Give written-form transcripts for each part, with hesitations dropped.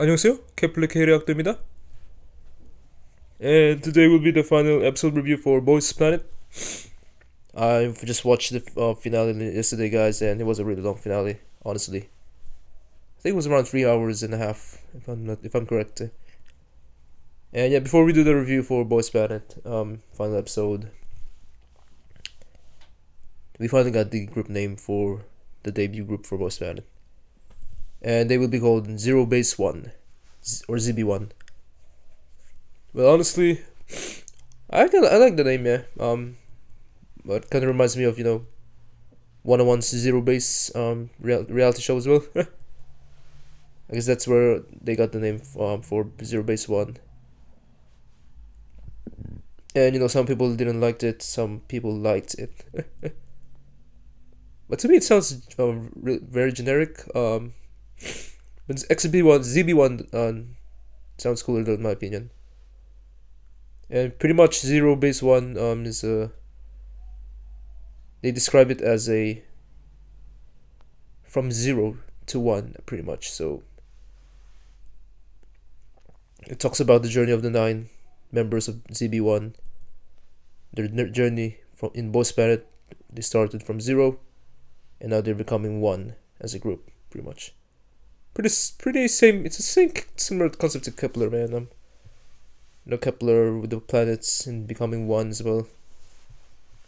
안녕하세요. 케플레케 레악도입니다. And today will be the final episode review for Boys Planet. I just watched the finale yesterday, guys, and it was a really long finale. Honestly, I think it was around 3 hours and a half, if I'm correct. And yeah, before we do the review for Boys Planet, final episode, we finally got the group name for the debut group for Boys Planet, and they will be called Zero Base One, or ZB1. Well, honestly, I like the name, yeah. But kind of reminds me of 101's Zero Base reality show as well. I guess that's where they got the name for Zero Base One. And some people didn't like it, some people liked it. But to me, it sounds very generic. But XB1, ZB1 sounds cooler though, in my opinion. And pretty much Zero Base One is they describe it as a from 0 to 1, pretty much. So it talks about the journey of the 9 members of ZB1. Their journey from in Boys Planet, they started from 0, and now they're becoming 1 as a group, pretty much. Pretty same. It's the same similar concept to Kepler, man. Kepler with the planets and becoming 1 as well.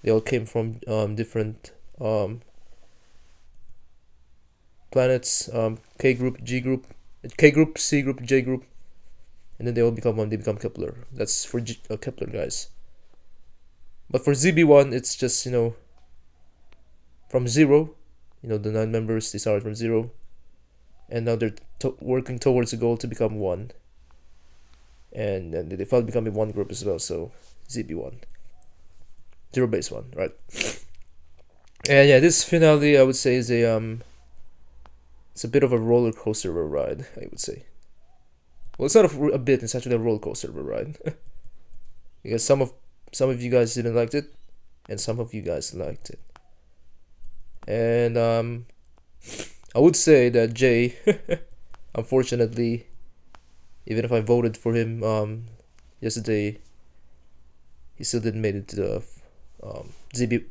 They all came from different planets. K group, G group, K group, C group, J group, and then they all become 1. They become Kepler. That's for Kepler, guys. But for ZB1, it's just from 0. The 9 members, they started from 0, and now they're working towards a goal to become 1. And then they finally becoming 1 group as well. So ZB1, Zero Base One, right? And yeah, this finale, I would say, is it's a bit of a roller coaster of a ride, I would say. Well, it's not a bit; it's actually a roller coaster of a ride. Because some of you guys didn't like it, and some of you guys liked it. And I would say that Jay, unfortunately, even if I voted for him yesterday, he still didn't make it to the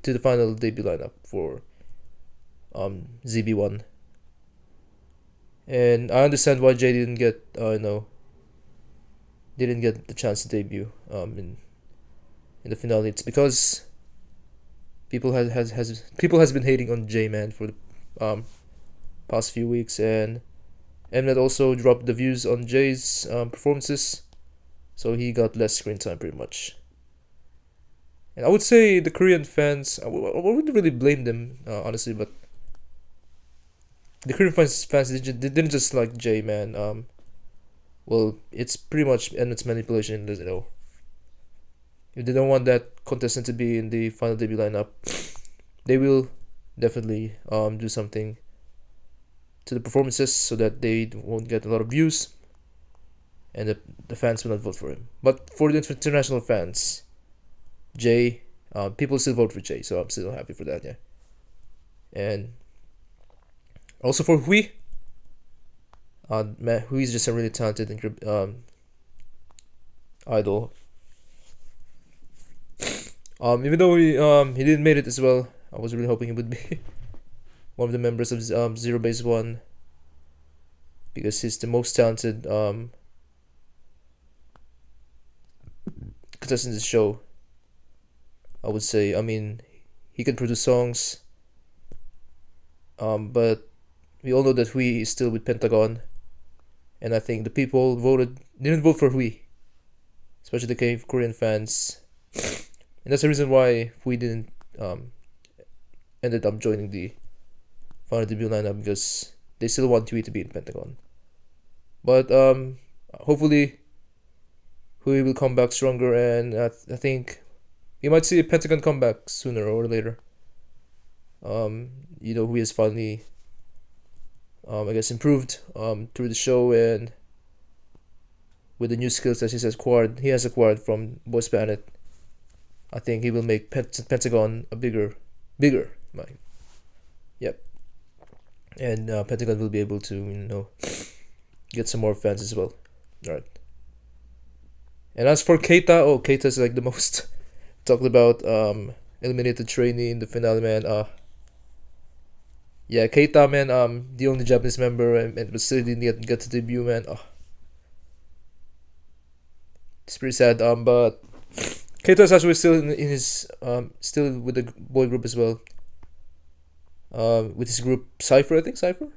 to the final debut lineup for ZB1. And I understand why Jay didn't get didn't get the chance to debut in the finale. It's because people has been hating on Jay, man, for the past few weeks, and Mnet also dropped the views on Jay's performances, so he got less screen time, pretty much. And I would say the Korean fans, I wouldn't really blame them, honestly, but the Korean fans they didn't just like Jay, man. Well, it's pretty much Mnet's manipulation, If they don't want that contestant to be in the final debut lineup, they will definitely do something to the performances so that they won't get a lot of views, and the fans will not vote for him. But for the international fans, Jay, people still vote for Jay, so I'm still happy for that, yeah. And also for Hui, Hui is just a really talented idol. Even though he didn't make it as well, I was really hoping he would be one of the members of Zero Base One, because he's the most talented contestant in the show, I would say. I mean, he can produce songs, but we all know that Hui is still with Pentagon, and I think the people didn't vote for Hui, especially the Korean fans, and that's the reason why Hui didn't ended up joining the final debut lineup, because they still want Hui to be in Pentagon. But hopefully Hui will come back stronger, and I think you might see a Pentagon comeback sooner or later. Hui has finally I guess improved through the show, and with the new skills that he has acquired from Boys Planet, I think he will make Pentagon a bigger, Yep. And Pentagon will be able to get some more fans as well. All right. And as for Keita, Keita is like the most talked about eliminated trainee in the finale, man. Yeah, Keita, man. The only Japanese member, and but still didn't get to debut, man. It's pretty sad. But Keita is actually still in his still with the boy group as well. With his group Cypher, I think Cypher.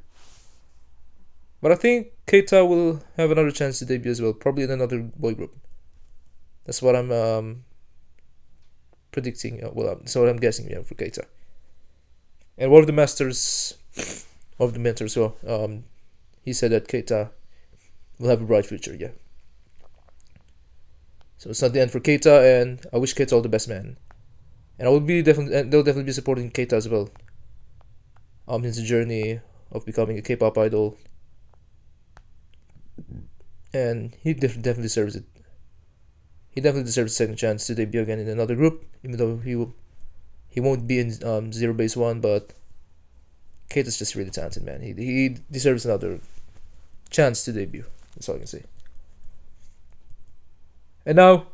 But I think Keita will have another chance to debut as well, probably in another boy group. That's what I'm predicting. That's what I'm guessing. Yeah, for Keita. And one of the masters, of the mentors, he said that Keita will have a bright future. Yeah. So it's not the end for Keita, and I wish Keita all the best, man. And I will be definitely, and they'll definitely be supporting Keita as well. His journey of becoming a K-pop idol, and he definitely deserves it. He definitely deserves a second chance to debut again in another group, even though he won't be in Zero Base One. But Keita's just really talented, man. He deserves another chance to debut. That's all I can say. And now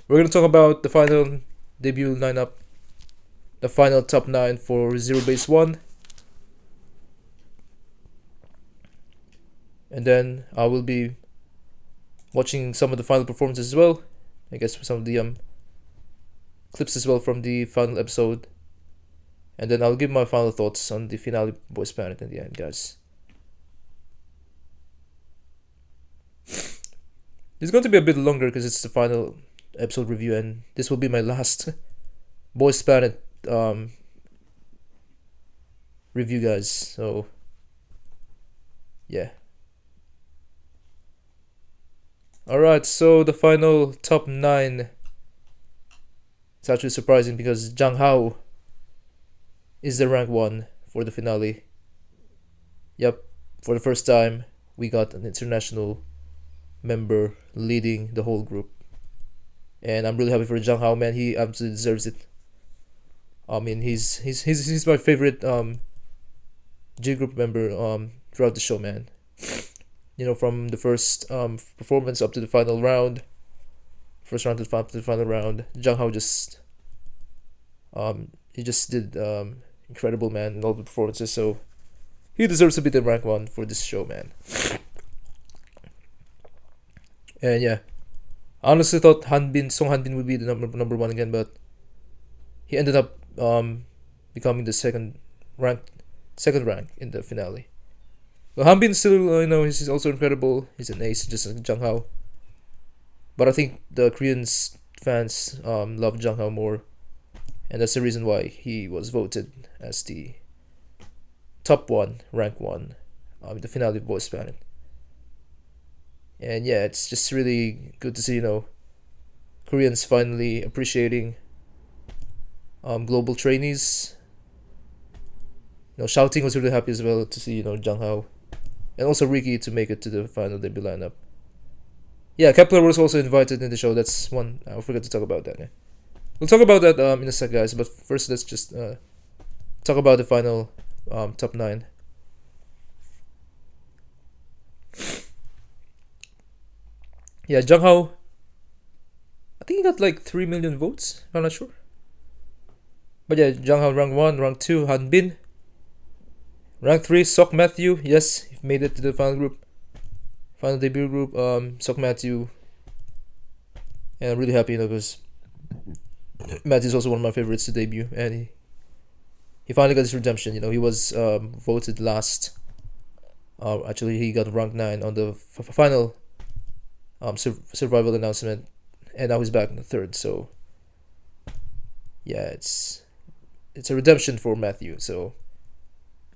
we're gonna talk about the final debut lineup, the final top 9 for Zero Base One. And then I will be watching some of the final performances as well. I guess some of the clips as well from the final episode. And then I'll give my final thoughts on the finale boys planet in the end, guys. It's going to be a bit longer because it's the final episode review, and this will be my last boys planet review, guys. So yeah. Alright, so the final top 9. It's actually surprising because Jang Hao is the rank 1 for the finale. Yep, for the first time we got an international member leading the whole group. And I'm really happy for Jang Hao, man. He absolutely deserves it. I mean, he's my favorite G group member throughout the show, man. You know, from the first performance up to the final round, first round to the final round, Jang Hao just he just did incredible, man, in all the performances. So he deserves to be the rank 1 for this show, man. And yeah, I honestly thought Song Hanbin would be the number 1 again, but he ended up becoming the second rank in the finale. Well, Hanbin still, he's also incredible. He's an ace, just like Jang Hao. But I think the Korean fans love Jang Hao more, and that's the reason why he was voted as the top 1, rank 1, in the finale of Boys Planet. And yeah, it's just really good to see, Koreans finally appreciating global trainees. Shouting was really happy as well to see, Jang Hao. And also Ricky to make it to the final debut lineup. Yeah, Kepler was also invited in the show. That's one I forgot to talk about that. Yeah. We'll talk about that in a sec, guys. But first, let's just talk about the final top 9. Yeah, Jang Hao, I think he got like 3 million votes. I'm not sure. But yeah, Jang Hao rank 1, rank 2, Han Bin. Rank 3, Sok Matthew. Yes, he made it to the final debut group. Sok Matthew. And I'm really happy, because Matthew's also one of my favorites to debut, and he finally got his redemption. He was voted last. Actually, he got rank 9 on the final survival announcement, and now he's back in the 3rd. So yeah, it's a redemption for Matthew. So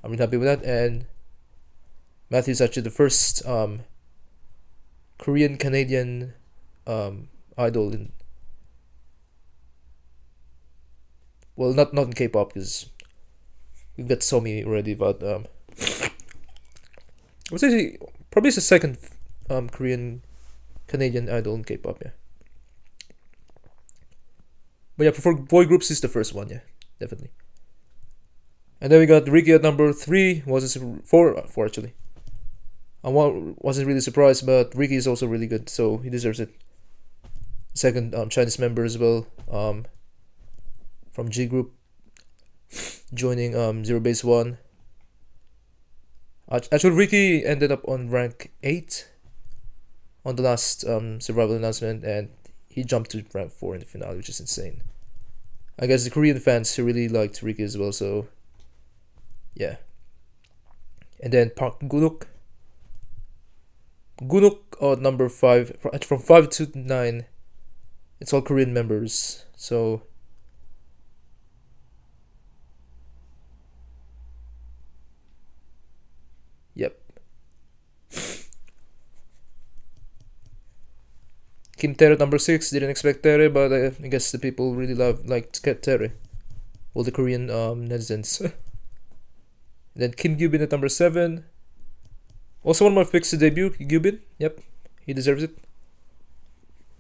I'm really happy with that. And Matthew's actually the first Korean Canadian idol in, well, not in K-pop, because we've got so many already, but I would say probably it's the second Korean Canadian idol in K-pop, yeah. But yeah, for boy groups, he's the first one, yeah, definitely. And then we got Ricky at number 3, was it 4 actually. wasn't really surprised, but Ricky is also really good, so he deserves it. Second Chinese member as well, from G Group, joining Zero Base One. Actually, Ricky ended up on rank 8 on the last survival announcement, and he jumped to rank 4 in the finale, which is insane. I guess the Korean fans who really liked Ricky as well, so yeah. And then Park Gunuk. Gunuk number 5, from 5 to 9. It's all Korean members, so yep. Kim Tere number 6, didn't expect Tere, but I guess the people really liked Tere. All the Korean netizens. Then Kim Gyubin at number 7. Also one more picks to debut, Gyubin. Yep, he deserves it.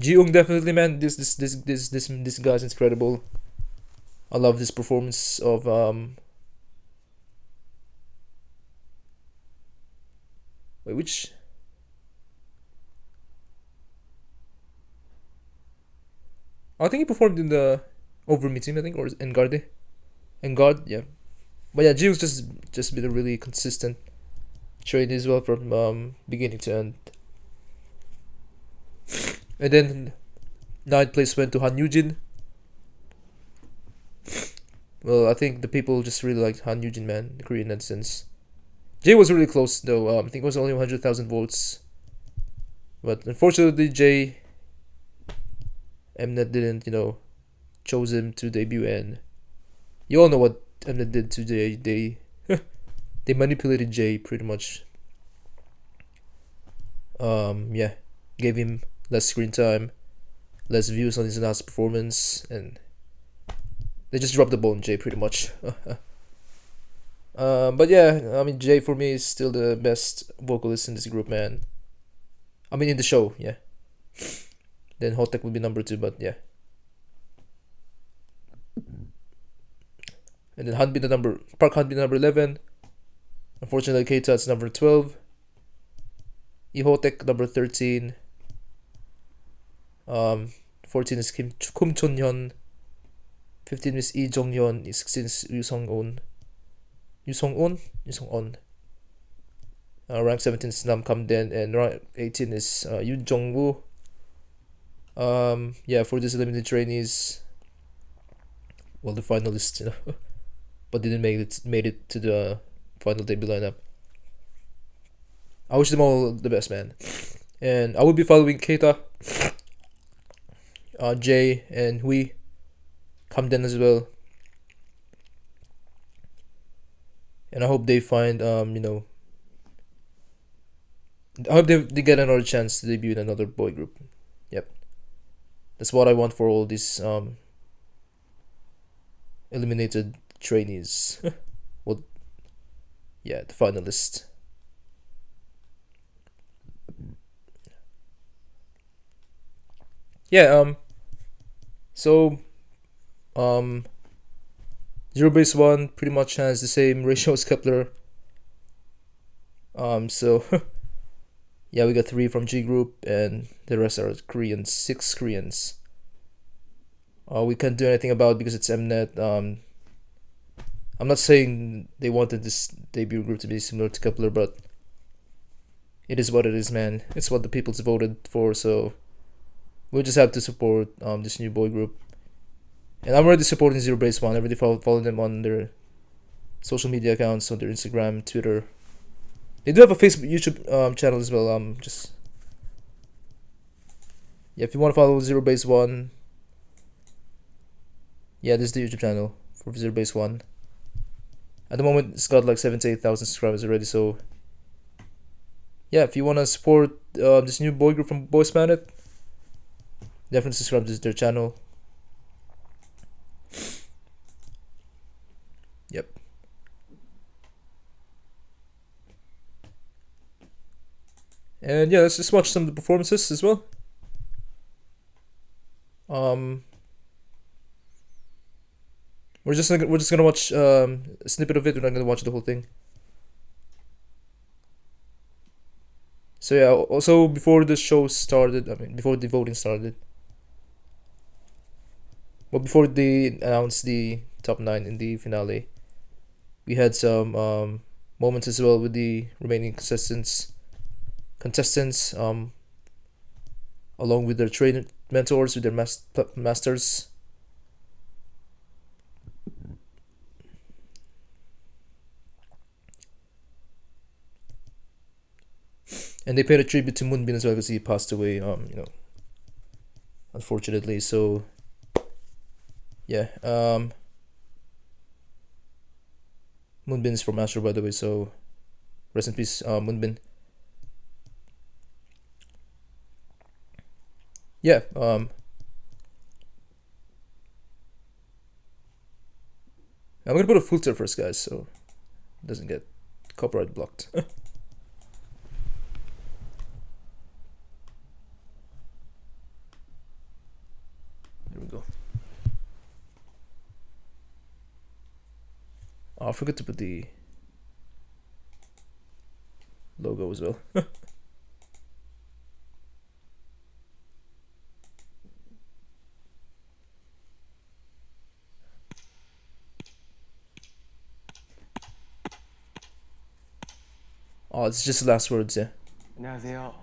Ji-Ung definitely, man. This guy's incredible. I love this performance of wait, which? I think he performed in the Overme team, I think, or Engarde. Engard, yeah. But yeah, Ji-Ung's just been a really consistent trainee as well from beginning to end. And then 9th place went to Han Yujin. Well, I think the people just really liked Han Yujin, man, the Korean netizens. Jay was really close though. I think it was only 100,000 votes. But unfortunately, Jay Mnet didn't, chose him to debut, and you all know what Mnet did to Jay. They manipulated Jay pretty much. Yeah, gave him less screen time, less views on his last performance, and they just dropped the ball on Jay pretty much. But yeah, I mean, Jay for me is still the best vocalist in this group, man. I mean, in the show, yeah. Then Hotek would be number 2, but yeah. And then Park Hanbin number 11. Unfortunately, K-Tut's number 12. Ihotek number 13. 14 is Kum Chonhyun. 15 is Lee Jonghyun. 16 is Yu Song-on. Rank 17 is Nam Kamden, and rank 18 is Yoon Jong-woo. Yeah, for this eliminated trainees, well, the finalists, but didn't made it to the final debut lineup. I wish them all the best, man. And I will be following Keita, Jay, and Hui, Kamden as well. And I hope they find, I hope they get another chance to debut in another boy group. Yep. That's what I want for all these eliminated trainees. Well, yeah, the finalists. Yeah, so Zero Base One pretty much has the same ratio as Kepler. So yeah, we got 3 from G Group, and the rest are Koreans, 6 Koreans. We can't do anything about it because it's Mnet. I'm not saying they wanted this debut group to be similar to Kepler, but it is what it is, man. It's what the people's voted for, so we'll just have to support this new boy group. And I'm already supporting Zero Base One. I already follow them on their social media accounts, on their Instagram, Twitter. They do have a Facebook, YouTube channel as well. Yeah, if you want to follow Zero Base One, yeah, this is the YouTube channel for Zero Base One. At the moment, it's got like 78,000 subscribers already. So yeah, if you want to support this new boy group from Boys Planet, definitely subscribe to their channel. Yep. And yeah, let's just watch some of the performances as well. We're just gonna watch a snippet of it. We're not gonna watch the whole thing. So yeah, also before the show started, I mean before the voting started, well before they announced the top 9 in the finale, we had some moments as well with the remaining contestants along with their trainer mentors, with their masters. And they paid a tribute to Moonbin as well because he passed away, unfortunately. So yeah, Moonbin is from Astro, by the way, so rest in peace, Moonbin. Yeah, I'm gonna put a filter first, guys, so it doesn't get copyright blocked. There we go. Oh, I forgot to put the logo as well. Oh, it's just the last words, yeah. 안녕하세요.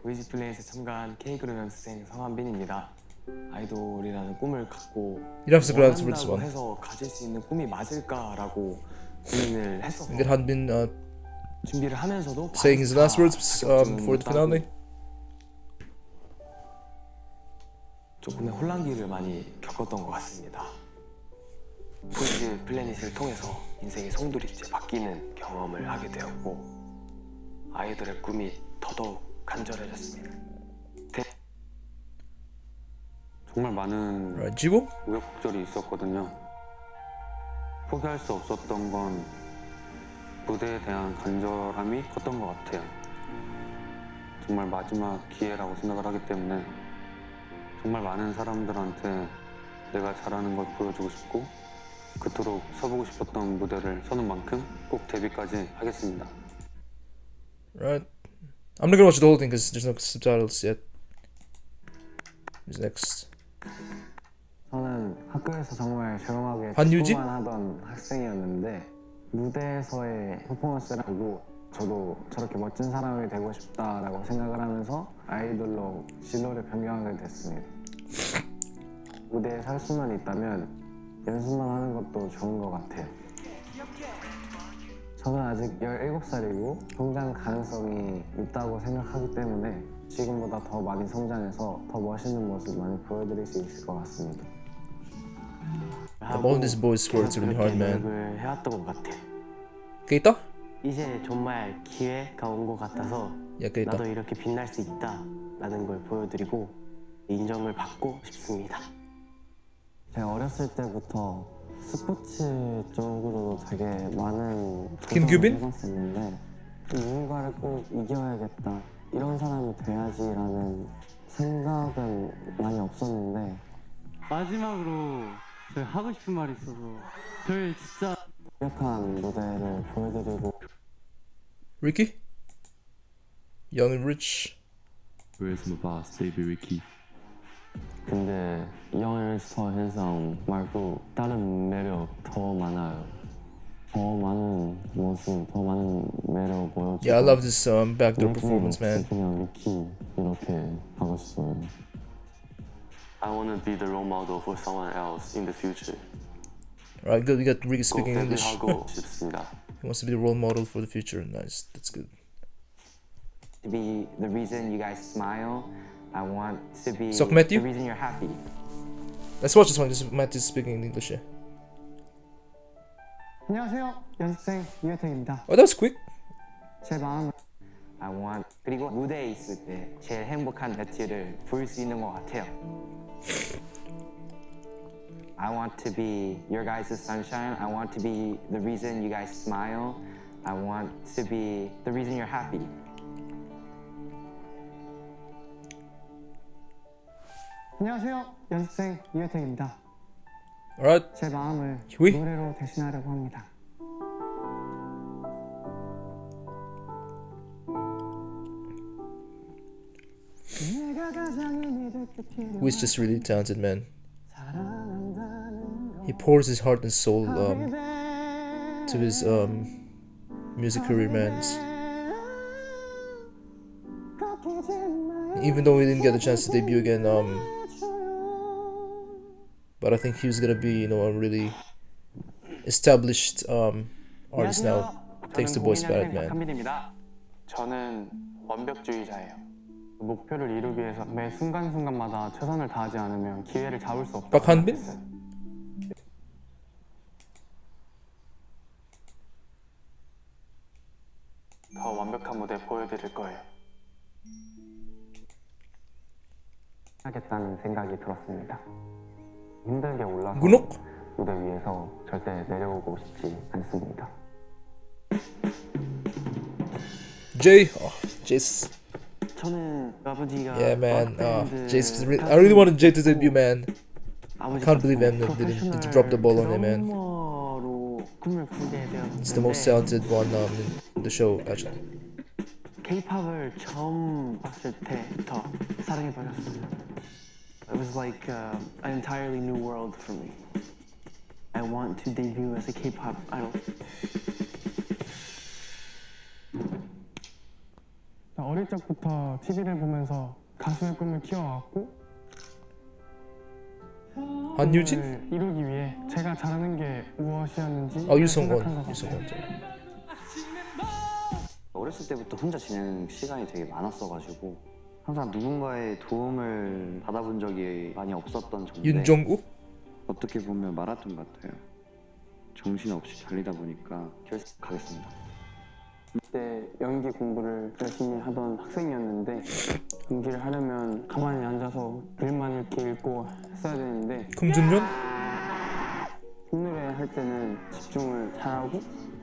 보이즈 플레이에 참가한 K그룹 연습생 성한빈입니다. 아이돌이라는 꿈을 갖고 You don't have to go out for this 원한다고 one. 해서 가질 수 있는 꿈이 맞을까라고 고민을 했어서 It had been 준비를 하면서도 saying his last words 자격증도 before the 따고 finale. 조금의 혼란기를 많이 겪었던 것 같습니다. 보이즈 플래닛을 통해서 인생이 송두리째 바뀌는 경험을 하게 되었고 아이돌의 꿈이 더더욱 간절해졌습니다. 정말 많은 Right, Jibo? 우여곡절이 있었거든요. 포기할 수 없었던 건 무대에 대한 간절함이 컸던 것 같아요. 정말 마지막 기회라고 생각을 하기 때문에 정말 많은 사람들한테 내가 잘하는 걸 보여주고 싶고 그토록 서보고 싶었던 무대를 서는 만큼 꼭 데뷔까지 하겠습니다. Right. I'm not gonna watch the whole thing because there's no subtitles yet. Who's next? 저는 학교에서 정말 조용하게 한유진? 축구만 하던 학생이었는데 무대에서의 퍼포먼스를 보고 저도 저렇게 멋진 사람이 되고 싶다라고 생각을 하면서 아이돌로 진로를 변경하게 됐습니다. 무대에 설 수만 있다면 연습만 하는 것도 좋은 것 같아요. 저는 아직 17살이고 성장 가능성이 있다고 생각하기 때문에 지금보다 더 많이 성장해서 더 멋있는 모습 많이 보여드릴 수 있을 것 같습니다. All these boys' words are really hard, man. 노력을 해왔던 것 같아요. Keita? 이제 정말 기회가 온 것 같아서 Yeah, Keita. 나도 이렇게 빛날 수 있다라는 걸 보여드리고 인정을 받고 싶습니다. 제가 어렸을 때부터 스포츠 쪽으로도 되게 많은 김규빈? 도전을 해봤었는데 누군가를 꼭 이겨야겠다 이런 사람이 돼야지라는 생각은 많이 없었는데 마지막으로 저희 하고 싶은 말이 있어서 저희 진짜 완벽한 무대를 보여드리고 Ricky? Young and rich. Where's my boss, baby Ricky? 근데 영일스터 현상 말고 다른 매력 더 많아요. 더 많은 모습, 더 많은 매력 보여주고 Yeah, I love this backdoor performance, man. 그냥 리키 이렇게 하고 싶어요. I want to be the role model for someone else in the future. Alright, good. We got Ricky 꼭 speaking English. 데뷔하고 싶습니다. He wants to be the role model for the future. Nice. That's good. To be the reason you guys smile. I want to be Suck Matthew? the reason you're happy. Let's watch this one because Matt is speaking in English. Yeah. 안녕하세요, 연습생 유혜택입니다. Oh, that was quick. 제 마음은 I want 그리고 무대에 있을 때 제일 행복한 매튜를 볼 수 있는 것 같아요. I want to be your guys' sunshine. I want to be the reason you guys smile. I want to be the reason you're happy. 안녕하세요, 연습생 유혜택입니다. Alright. 제 마음을 휘? 노래로 대신하려고 합니다. who is just really talented, man. He pours his heart and soul to his music career, man. Even though he didn't get a chance to debut again, but I think he was gonna be, you know, a really established artist now, thanks to Boys Ballad, man. 박한빈입니다. 저는 완벽주의자예요. 목표를 이루기 위해서 매 순간순간마다 최선을 다하지 않으면 기회를 잡을 수 없다고 박한빈? 생각했어요. 더 완벽한 무대 보여드릴 거예요. 하겠다는 생각이 들었습니다. 힘들게 올라서 군옥? 무대 위에서 절대 내려오고 싶지 않습니다. Jay, oh, Jay's, 저는 아버지가 yeah, man. Jay's, 밴드 I really wanted Jay to debut, man. I 아버지가 can't believe Eminem didn't drop the ball on him, man. 드러머로 꿈을 꾸게 되었는데 He's the most talented one in the show, actually. K-팝을 처음 봤을 때부터 사랑해버렸어요. It was like an entirely new world for me. I want to debut as a K-pop idol. 어릴 적부터 TV를 보면서 가수의 꿈을 키워왔고 한유진? 꿈을 이루기 위해 제가 잘하는 게 무엇이었는지 유성원. 생각한 것 유성원. 같아요. 어렸을 때부터 혼자 지내는 시간이 되게 많았어가지고 항상 누군가의 도움을 받아본 적이 많이 없었던 정도인데 윤종욱? 어떻게 보면 마라톤 같아요. 정신없이 달리다 보니까 결석하겠습니다. 그때 연기 공부를 열심히 하던 학생이었는데 연기를 하려면 가만히 앉아서 글만 이렇게 읽고 했어야 되는데 금준현? 콧노래 할 때는 집중을 잘하고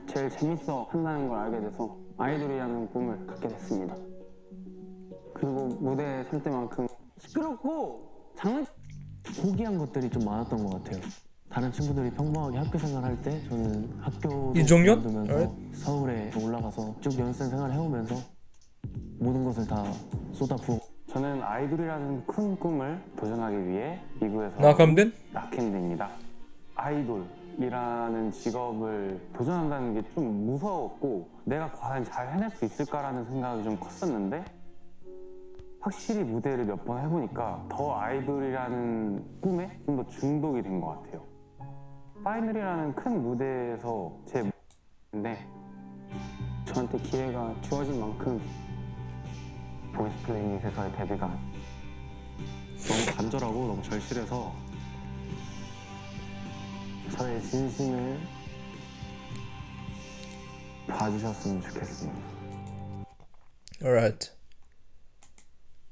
제일 재밌어 한다는 걸 알게 돼서 아이돌이라는 꿈을 갖게 됐습니다. 그리고 무대에 설 때만큼 시끄럽고 포기한 것들이 좀 많았던 것 같아요. 다른 친구들이 평범하게 학교 생활할 때 저는 학교도 이종현? 그만두면서 서울에 올라가서 쭉 연습생 생활을 해오면서 모든 것을 다 쏟아부어 저는 아이돌이라는 큰 꿈을 도전하기 위해 미국에서 나감된? 락앤드입니다. 아이돌이라는 직업을 도전한다는 게 좀 무서웠고 내가 과연 잘 해낼 수 있을까라는 생각이 좀 컸었는데 확실히 무대를 몇 번 해보니까 더 아이돌이라는 꿈에 좀 더 중독이 된 것 같아요. 파이널이라는 큰 무대에서 근데 저한테 기회가 주어진 만큼 보이스 트레이니스에서의 데뷔가 너무 간절하고 너무 절실해서 저의 진심을 봐주셨으면 좋겠습니다. Alright.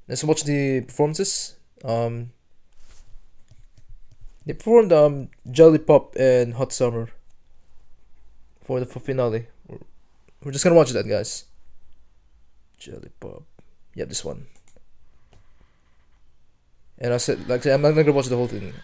Let's watch the performances. They performed Jelly Pop and Hot Summer for the finale. We're just gonna watch that, guys. Jelly Pop. Yeah, this one. And I said, like, I'm not gonna watch the whole thing.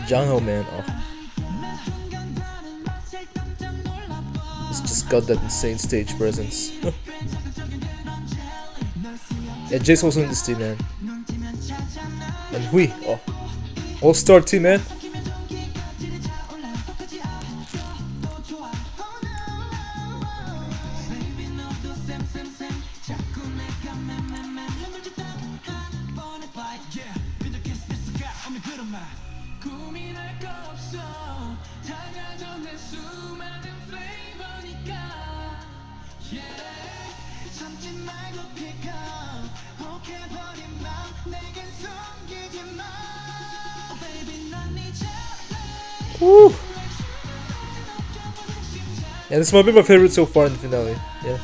Jungho, man. Oh. He's just got that insane stage presence. Yeah, Jay's also in this team, man. And Hui, oh. All-star team, man. 고민할 거 없어 Woo! Yeah, this might be my favorite so far in the finale. Yeah.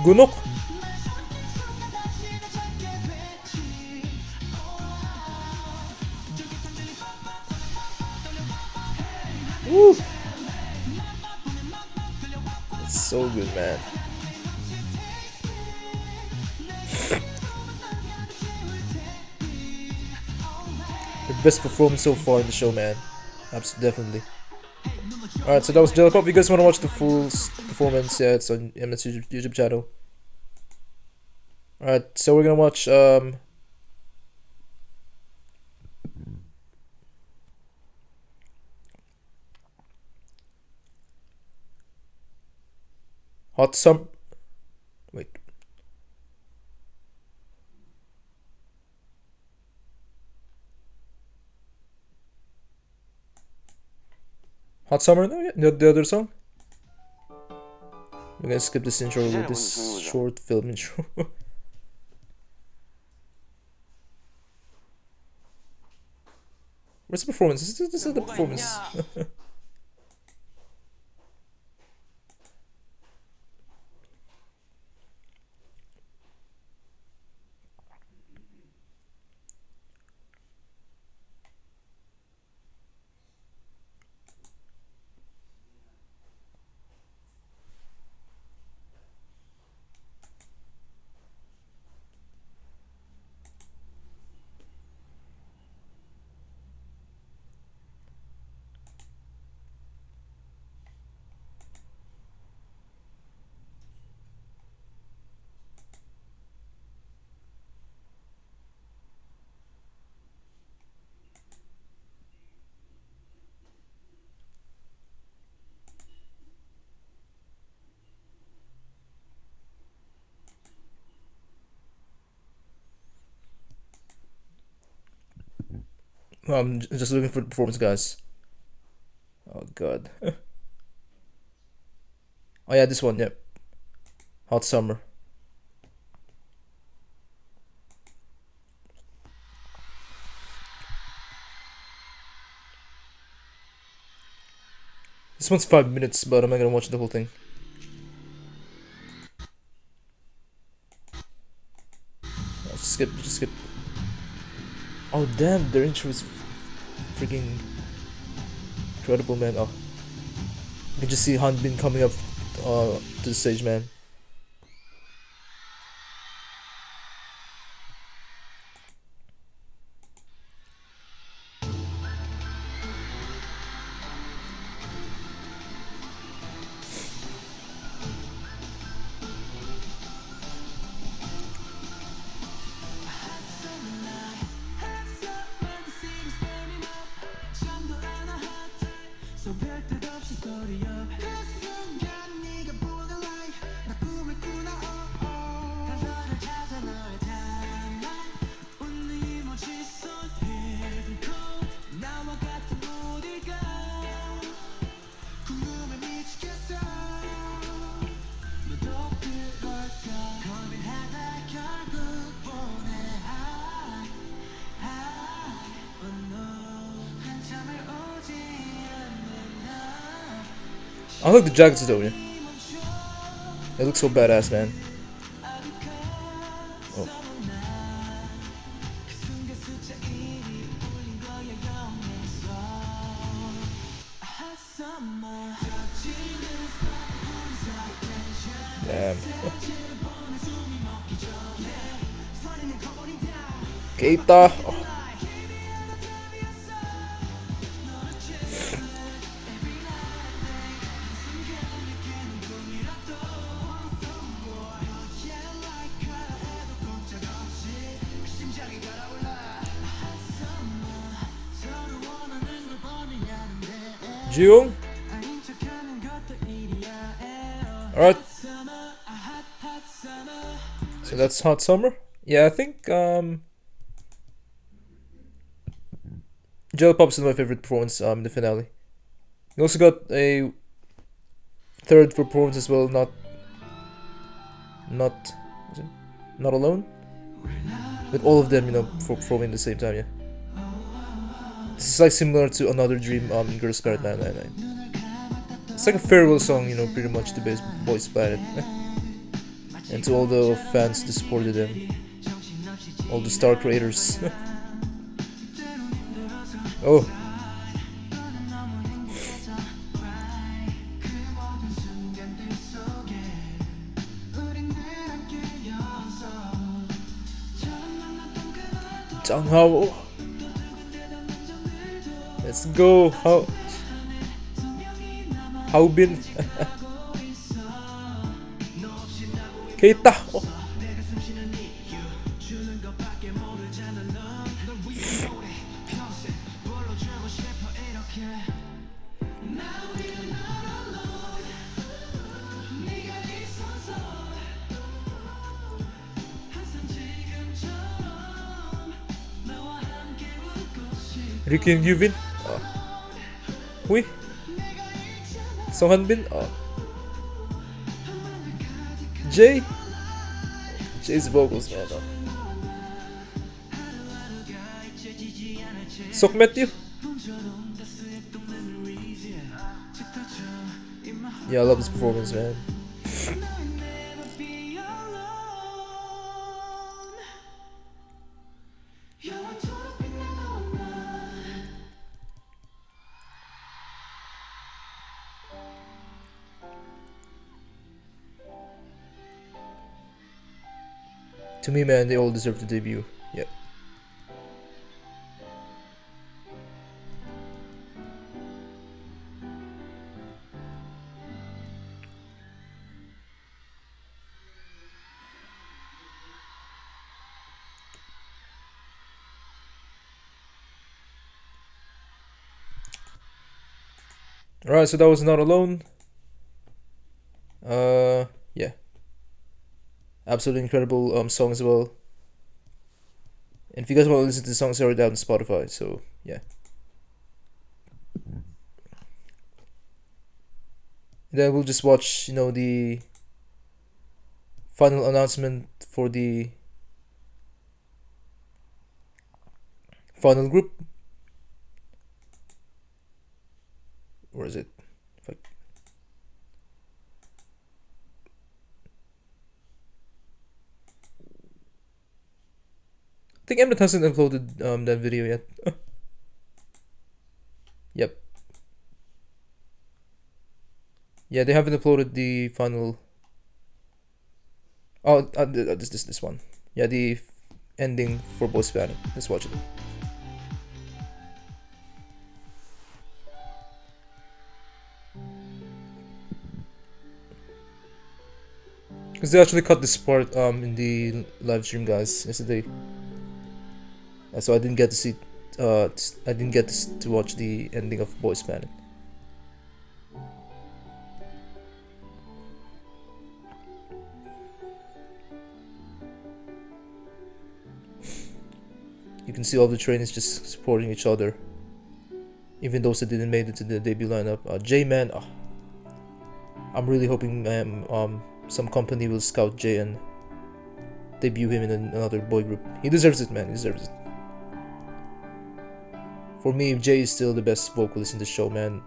Gunok. Woo! It's so good, man. The best performance so far in the show, man. Absolutely, definitely. Alright, so that was Jellypop. If you guys want to watch the full performance, yeah, it's on Mnet's YouTube channel. Alright, so we're gonna watch Hot Summer. Wait. Hot Summer? No, yeah, the other song. We're gonna skip this intro with this short film intro. Where's the performance? This is the performance. I'm just looking for the performance, guys. Oh god. Oh yeah, this one, yep. Hot Summer. This one's 5 minutes, but I'm not gonna watch the whole thing. Just skip, just skip. Oh damn, their intro is freaking incredible, man. Oh, you can just see Hanbin coming up to the stage, man. I like the jackets though, yeah. It looks so badass, man. Oh. Damn. Keita. Oh. Jiung. Alright. So that's Hot Summer. Yeah, I think Jellypop's is my favorite performance in the finale. We also got a third performance as well, not alone. With all of them, you know, performing at the same time, yeah. It's like similar to Another Dream in Girls Planet 999. It's like a farewell song, you know, pretty much to Boys Planet. And to all the fans that supported them. All the star creators. Oh. Changhao. Let's go. How been? Keita. Oh. Ricky and Yuvin. Hui. Song Hanbin. Jay's vocals, man. Sok Matthew. Yeah, I love this performance, man. To me, man, they all deserve to debut. Yep. Alright, so that was Not Alone. Yeah. Absolutely incredible song as well. And if you guys want to listen to the songs, they're already out on Spotify, so yeah. Then we'll just watch, you know, the final announcement for the final group. Where is it? I think Mnet hasn't uploaded that video yet. Yep. Yeah, they haven't uploaded the final. Oh, this one. Yeah, the ending for Boys Planet. Let's watch it. Because they actually cut this part in the live stream, guys, yesterday. So I didn't get to see, I didn't get to watch the ending of Boys Planet. You can see all the trainees just supporting each other, even those that didn't make it to the debut lineup. J-Man, I'm really hoping some company will scout Jay and debut him in another boy group. He deserves it, man. He deserves it. For me, Jay is still the best vocalist in the show, man.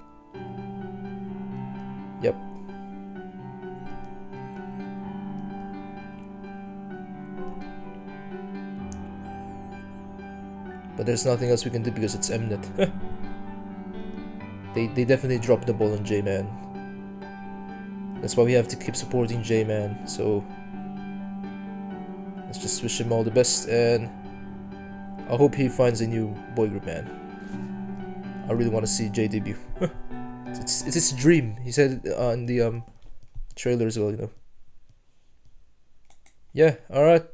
Yep. But there's nothing else we can do because it's Mnet. They definitely dropped the ball on Jay, man. That's why we have to keep supporting Jay, man. So let's just wish him all the best, and I hope he finds a new boy group, man. I really want to see Jay debut. It's his dream. He said it in the trailer as well, you know. Yeah, alright.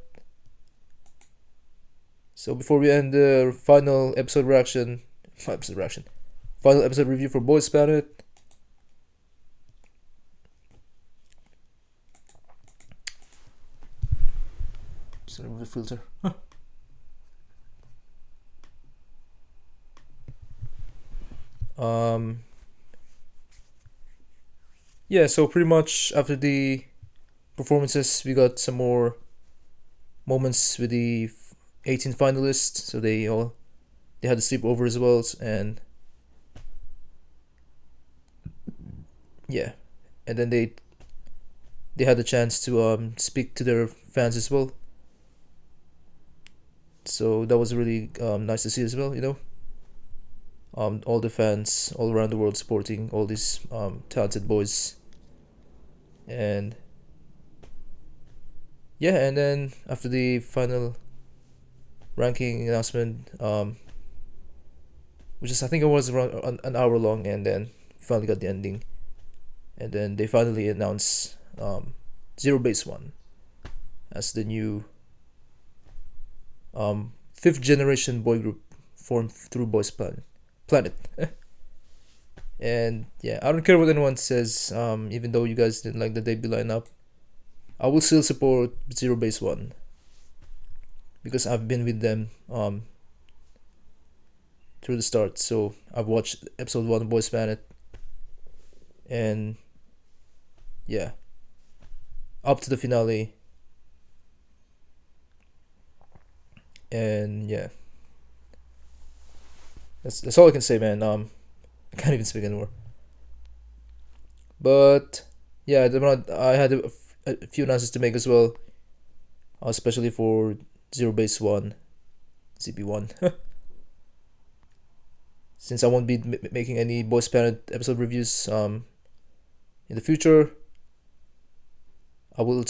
So before we end the final episode review for Boys Planet. Just remove the filter. Yeah, so pretty much after the performances, we got some more moments with the 18 finalists. So they they had a sleepover as well, and yeah, and then they had the chance to speak to their fans as well. So that was really nice to see as well. All the fans all around the world supporting all these talented boys, and yeah, and then after the final ranking announcement, which is I think it was around an hour long, and then finally got the ending, and then they finally announced Zero Base One as the new fifth generation boy group formed through Boys Planet. And yeah, I don't care what anyone says. Even though you guys didn't like the debut lineup, I will still support Zero Base One because I've been with them through the start. So I've watched episode 1 of Boys Planet, and yeah, up to the finale, and yeah, that's all I can say, man. I can't even speak anymore. But yeah, I had a few announcements to make as well, especially for Zero Base One, ZB1. Since I won't be making any Boys Planet episode reviews in the future, I will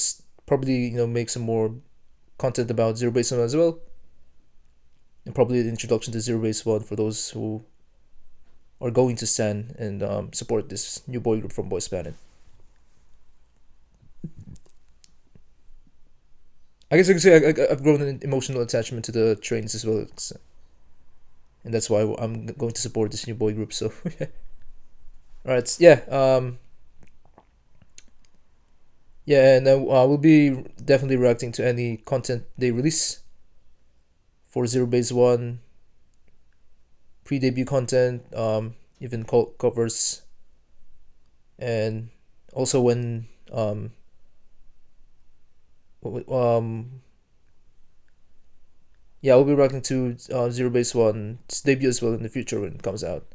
probably make some more content about Zero Base One as well, and probably an introduction to Zero Base One for those who are going to stand and support this new boy group from Boys Planet. I guess I can say I've grown an emotional attachment to the trainees as well, and that's why I'm going to support this new boy group. So, alright, yeah, yeah, and we'll be definitely reacting to any content they release for Zero Base One, pre-debut content, even covers, and also when yeah, we'll be reacting to Zero Base One's debut as well in the future when it comes out.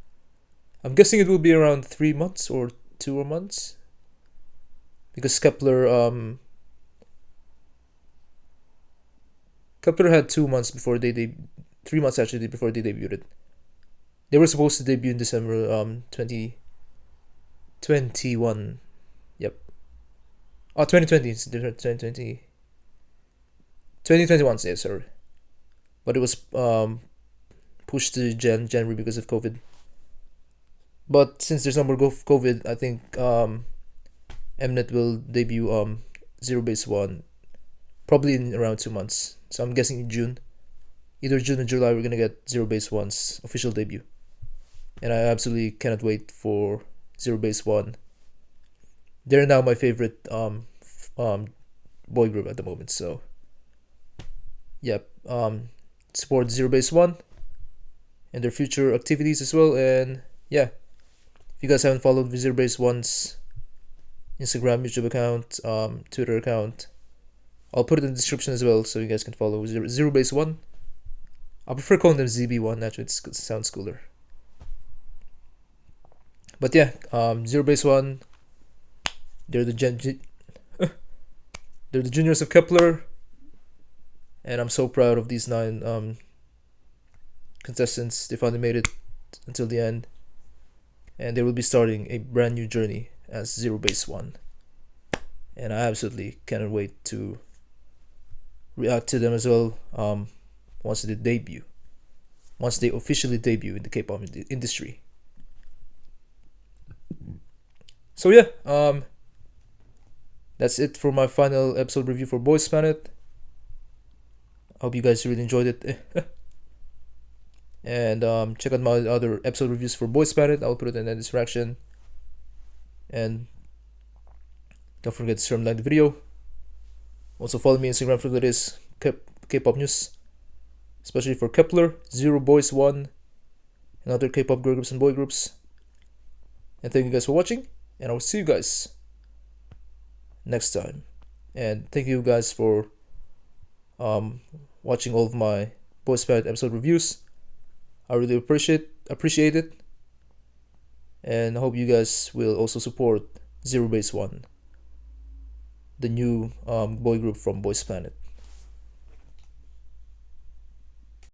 I'm guessing it will be around 3 months or 2 more months, because Kepler had 2 months before 3 months actually before they debuted. They were supposed to debut in December 2021. Yep. 2020. It's 2020. 2021, yeah, sorry. But it was pushed to January because of COVID. But since there's no more COVID, I think Mnet will debut Zero Base One probably in around 2 months. So I'm guessing in June. Either June or July, we're gonna get Zero Base One's official debut. And I absolutely cannot wait for Zero Base One. They're now my favorite boy group at the moment. So, yep, support Zero Base One and their future activities as well. And yeah, if you guys haven't followed Zero Base One's Instagram, YouTube account, Twitter account, I'll put it in the description as well, so you guys can follow Zero Base One. I prefer calling them ZB1. Actually, it sounds cooler. But yeah, Zero Base One. They're the they're the juniors of Kepler, and I'm so proud of these 9 contestants. They finally made it until the end, and they will be starting a brand new journey as Zero Base One. And I absolutely cannot wait to react to them as well. Once they officially debut in the K-pop industry. So yeah, that's it for my final episode review for Boys Planet. I hope you guys really enjoyed it. And check out my other episode reviews for Boys Planet. I'll put it in the description. And don't forget to share and like the video. Also follow me on Instagram for the latest K-pop news, especially for Kepler, Zero Base One, and other K-pop girl groups and boy groups. And thank you guys for watching, and I will see you guys next time. And thank you guys for watching all of my Boys Planet episode reviews. I really appreciate it, and I hope you guys will also support Zero Base One, the new boy group from Boys Planet.